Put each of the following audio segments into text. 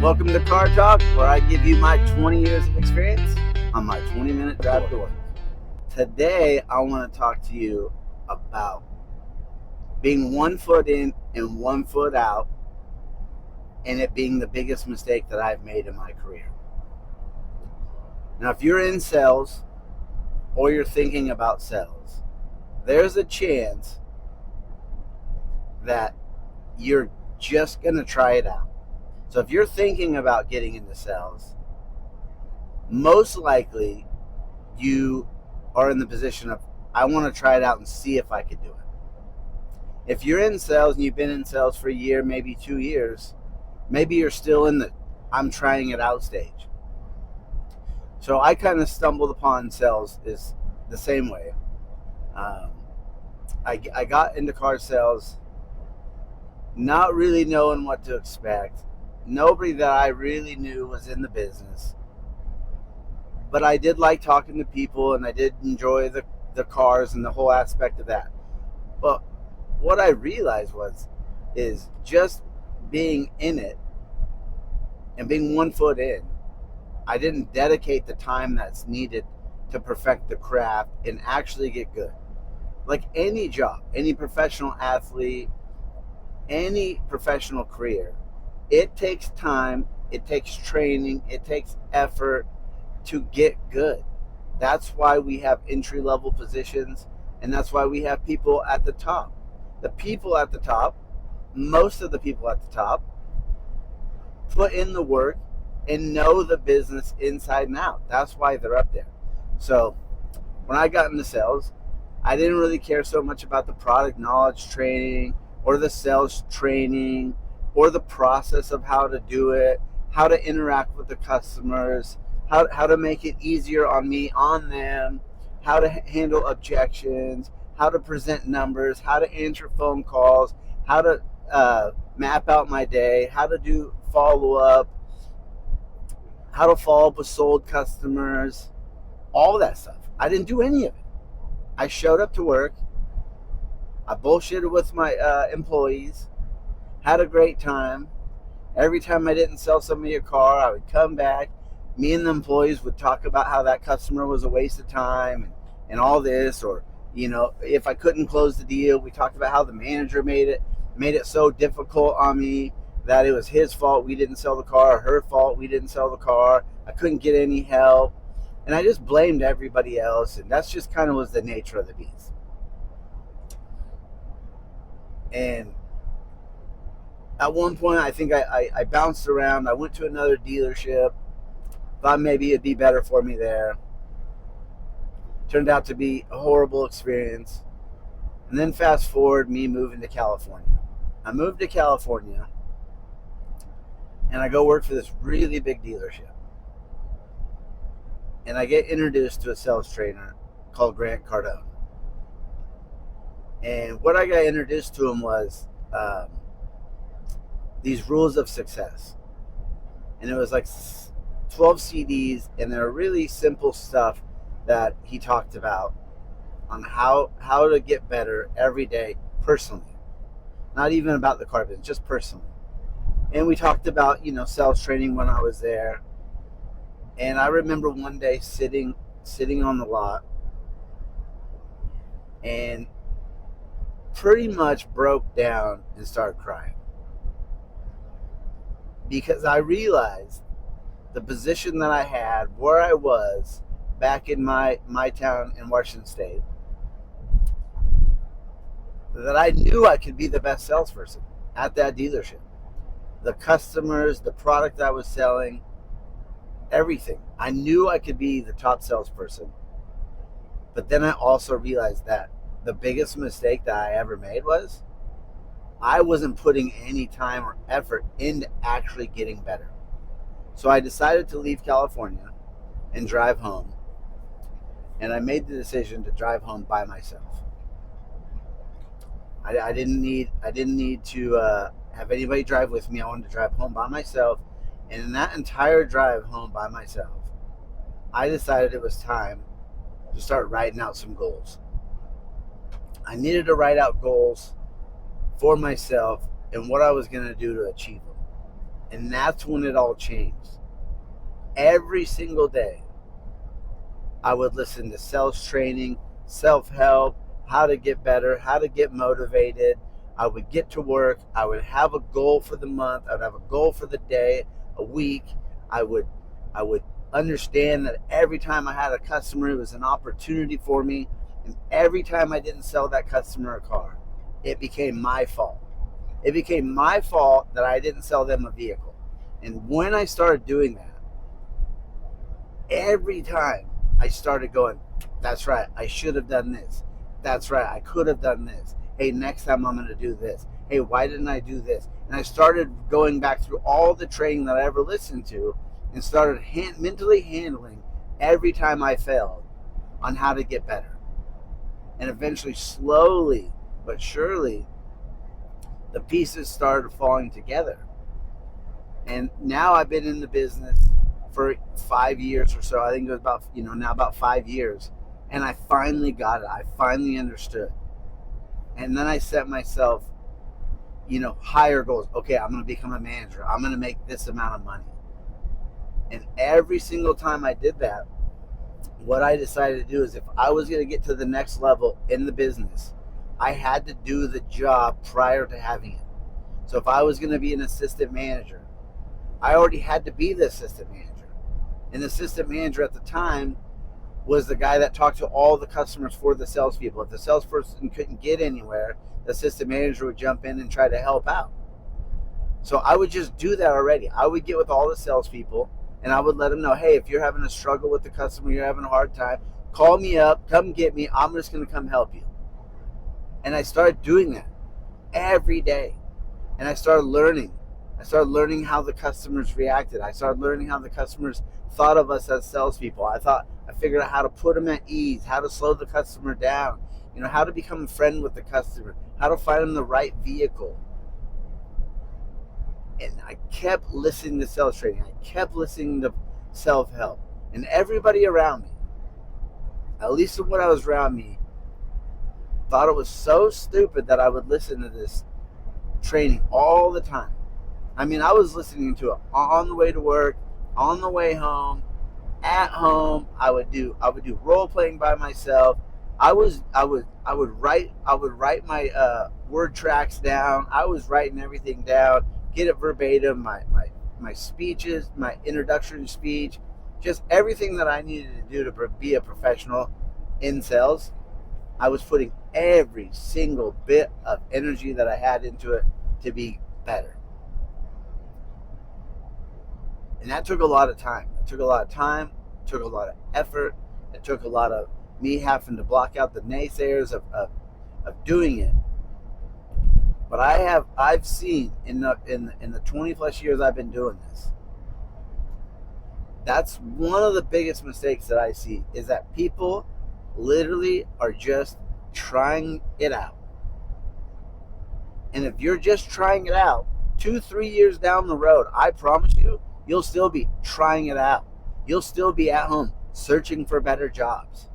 Welcome to Car Talk, where I give you my 20 years of experience on my 20-minute drive to work. Today, I want to talk to you about being 1 foot in and 1 foot out, and it being the biggest mistake that I've made in my career. Now, if you're in sales or you're thinking about sales, there's a chance that you're just going to try it out. So if you're thinking about getting into sales, most likely you are in the position of, I want to try it out and see if I could do it. If you're in sales and you've been in sales for a year, maybe 2 years, maybe you're still in the I'm trying it out stage. So I kind of stumbled upon sales is the same way. I got into car sales not really knowing what to expect. Nobody that I really knew was in the business. But I did like talking to people, and I did enjoy the cars and the whole aspect of that. But what I realized is just being in it and being 1 foot in, I didn't dedicate the time that's needed to perfect the craft and actually get good. Like any job, any professional athlete, any professional career, it takes time, it takes training, it takes effort to get good. That's why we have entry-level positions, and that's why we have people at the top. The people at the top, most of the people at the top, put in the work and know the business inside and out. That's why they're up there. So when I got into sales, I didn't really care so much about the product knowledge training or the sales training or the process of how to do it, how to interact with the customers, how to make it easier on me, on them, how to handle objections, how to present numbers, how to answer phone calls, how to map out my day, how to do follow-up, how to follow up with sold customers, all that stuff. I didn't do any of it. I showed up to work. I bullshitted with my employees, had a great time. Every time I didn't sell somebody a car, I would come back. Me and the employees would talk about how that customer was a waste of time and all this, or if I couldn't close the deal, we talked about how the manager made it so difficult on me that it was his fault we didn't sell the car, or her fault we didn't sell the car. I couldn't get any help, and I just blamed everybody else, and that's just kind of was the nature of the beast. And at one point, I think I bounced around. I went to another dealership. Thought maybe it'd be better for me there. Turned out to be a horrible experience. And then fast forward, me moving to California. I moved to California, and I go work for this really big dealership. And I get introduced to a sales trainer called Grant Cardone. And what I got introduced to him was these rules of success. And it was like 12 CDs, and they're really simple stuff that he talked about on how to get better every day personally. Not even about the car business, just personally. And we talked about, sales training when I was there. And I remember one day sitting on the lot and pretty much broke down and started crying. Because I realized the position that I had, where I was back in my town in Washington State, that I knew I could be the best salesperson at that dealership. The customers, the product I was selling, everything. I knew I could be the top salesperson. But then I also realized that the biggest mistake that I ever made was I wasn't putting any time or effort into actually getting better. So I decided to leave California and drive home. And I made the decision to drive home by myself. I didn't need to have anybody drive with me. I wanted to drive home by myself. And in that entire drive home by myself, I decided it was time to start writing out some goals. I needed to write out goals for myself and what I was going to do to achieve them. And that's when it all changed. Every single day, I would listen to sales training, self-help, how to get better, how to get motivated. I would get to work. I would have a goal for the month. I would have a goal for the day, a week. I would I would understand that every time I had a customer, it was an opportunity for me. And every time I didn't sell that customer a car, it became my fault. It became my fault that I didn't sell them a vehicle. And when I started doing that, every time I started going, that's right, I should have done this. That's right, I could have done this. Hey, next time I'm going to do this. Hey, why didn't I do this? And I started going back through all the training that I ever listened to and started mentally handling every time I failed on how to get better. And eventually, slowly but surely, the pieces started falling together. And now I've been in the business for 5 years or so. I think it was about, now about 5 years. And I finally got it. I finally understood. And then I set myself, higher goals. Okay, I'm going to become a manager. I'm going to make this amount of money. And every single time I did that, what I decided to do is if I was going to get to the next level in the business, I had to do the job prior to having it. So if I was going to be an assistant manager, I already had to be the assistant manager. And the assistant manager at the time was the guy that talked to all the customers for the salespeople. If the salesperson couldn't get anywhere, the assistant manager would jump in and try to help out. So I would just do that already. I would get with all the salespeople and I would let them know, hey, if you're having a struggle with the customer, you're having a hard time, call me up, come get me. I'm just going to come help you. And I started doing that every day. And I started learning. I started learning how the customers reacted. I started learning how the customers thought of us as salespeople. I figured out how to put them at ease, how to slow the customer down, how to become a friend with the customer, how to find them the right vehicle. And I kept listening to sales training. I kept listening to self-help. And everybody around me, at least what I was around me, thought it was so stupid that I would listen to this training all the time. I mean, I was listening to it on the way to work, on the way home, at home. I would do role playing by myself. I would write my word tracks down. I was writing everything down, get it verbatim, my speeches, my introductory speech, just everything that I needed to do to be a professional in sales. I was putting every single bit of energy that I had into it to be better. And that took a lot of time. It took a lot of effort. It took a lot of me having to block out the naysayers of doing it. But I've seen in the 20 plus years I've been doing this, that's one of the biggest mistakes that I see, is that people literally are just trying it out. And if you're just trying it out, 2-3 years down the road, I promise you'll still be trying it out. You'll still be at home searching for better jobs.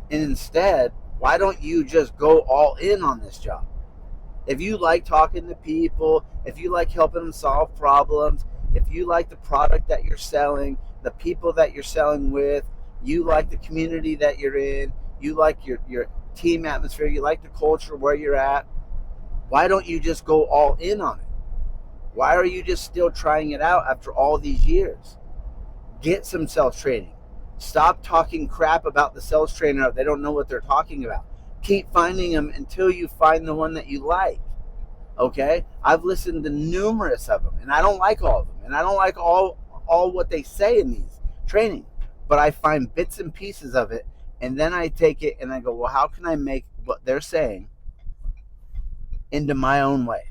And instead, why don't you just go all in on this job? If you like talking to people, if you like helping them solve problems, if you like the product that you're selling, the people that you're selling with, you like the community that you're in, you like your team atmosphere, you like the culture where you're at, why don't you just go all in on it? Why are you just still trying it out after all these years? Get some sales training. Stop talking crap about the sales trainer if they don't know what they're talking about. Keep finding them until you find the one that you like. Okay? I've listened to numerous of them, and I don't like all of them, and I don't like all what they say in these training, but I find bits and pieces of it, and then I take it and I go, well, how can I make what they're saying into my own way?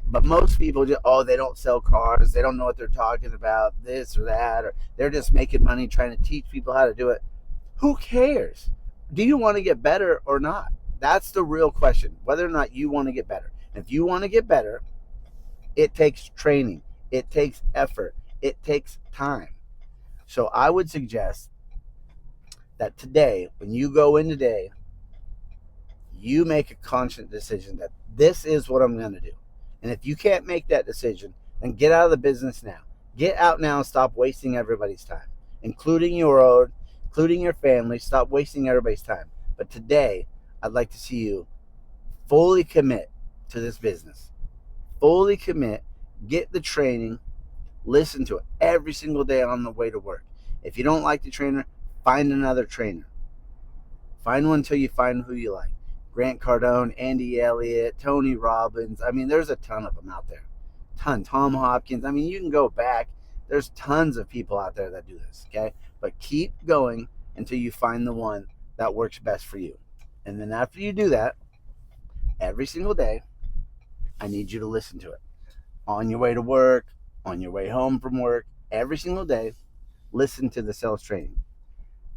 But most people just, they don't sell cars, they don't know what they're talking about, this or that, or they're just making money trying to teach people how to do it. Who cares? Do you want to get better or not? That's the real question, whether or not you want to get better. If you want to get better, it takes training, it takes effort, it takes time. So I would suggest that today, when you go in today, you make a conscious decision that this is what I'm going to do. And if you can't make that decision, then get out of the business now. Get out now and stop wasting everybody's time, including your own, including your family. Stop wasting everybody's time. But today, I'd like to see you fully commit to this business. Fully commit, get the training, listen to it every single day on the way to work. If you don't like the trainer, find another trainer. Find one until you find who you like. Grant Cardone, Andy Elliott, Tony Robbins. I mean, there's a ton of them out there. Ton. Tom Hopkins. I mean, you can go back. There's tons of people out there that do this, okay? But keep going until you find the one that works best for you. And then after you do that, every single day, I need you to listen to it. On your way to work, on your way home from work, every single day, listen to the sales training.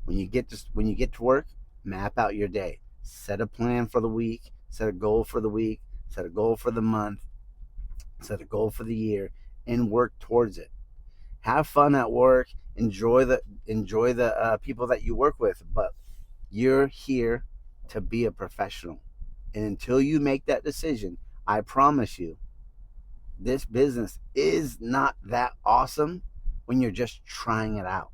When you get to work, map out your day. Set a plan for the week, set a goal for the week, set a goal for the month, set a goal for the year, and work towards it. Have fun at work, enjoy the people that you work with, but you're here to be a professional. And until you make that decision, I promise you, this business is not that awesome when you're just trying it out.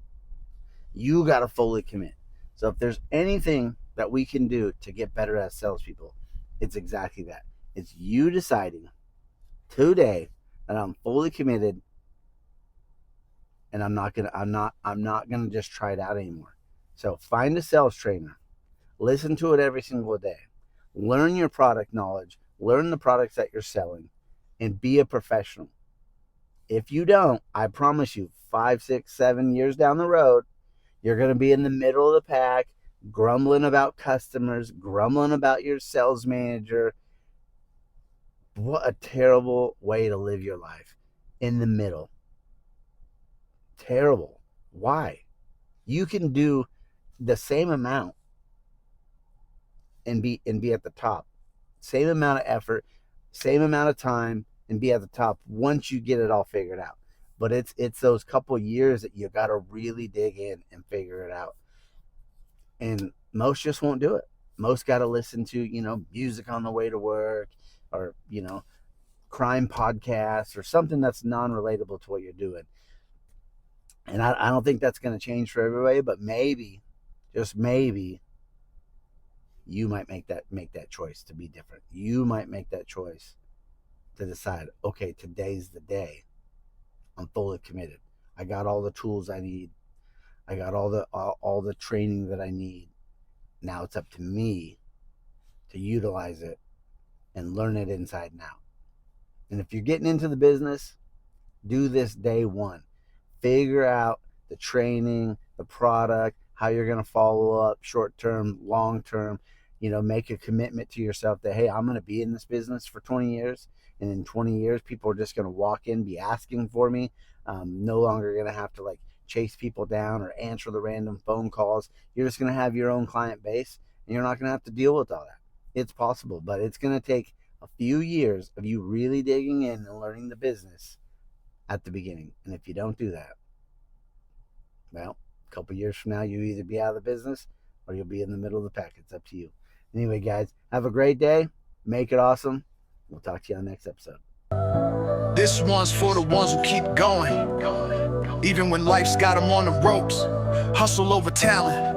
You got to fully commit. So if there's anything that we can do to get better as salespeople, it's exactly that. It's you deciding today that I'm fully committed and I'm not gonna just try it out anymore. So find a sales trainer, listen to it every single day, learn your product knowledge, learn the products that you're selling, and be a professional. If you don't, I promise you, 5, 6, 7 years down the road, you're going to be in the middle of the pack, grumbling about customers, grumbling about your sales manager. What a terrible way to live your life. In the middle. Terrible. Why? You can do the same amount and be at the top. Same amount of effort, same amount of time, and be at the top once you get it all figured out. But it's those couple years that you got to really dig in and figure it out. And most just won't do it. Most got to listen to, music on the way to work, or, crime podcasts or something that's non-relatable to what you're doing. And I don't think that's going to change for everybody, but maybe, just maybe, you might make that choice to be different. You might make that choice to decide, okay, today's the day. I'm fully committed. I got all the tools I need. I got all the training that I need. Now it's up to me to utilize it and learn it inside and out. And if you're getting into the business, do this day one. Figure out the training, the product, how you're going to follow up, short term, long term. Make a commitment to yourself that, hey, I'm going to be in this business for 20 years. And in 20 years, people are just going to walk in, be asking for me. No longer going to have to chase people down or answer the random phone calls. You're just going to have your own client base, and you're not going to have to deal with all that. It's possible, but it's going to take a few years of you really digging in and learning the business at the beginning. And if you don't do that, well, a couple years from now, you'll either be out of the business or you'll be in the middle of the pack. It's up to you. Anyway, guys, have a great day. Make it awesome. We'll talk to you on the next episode. This one's for the ones who keep going, even when life's got them on the ropes. Hustle over talent.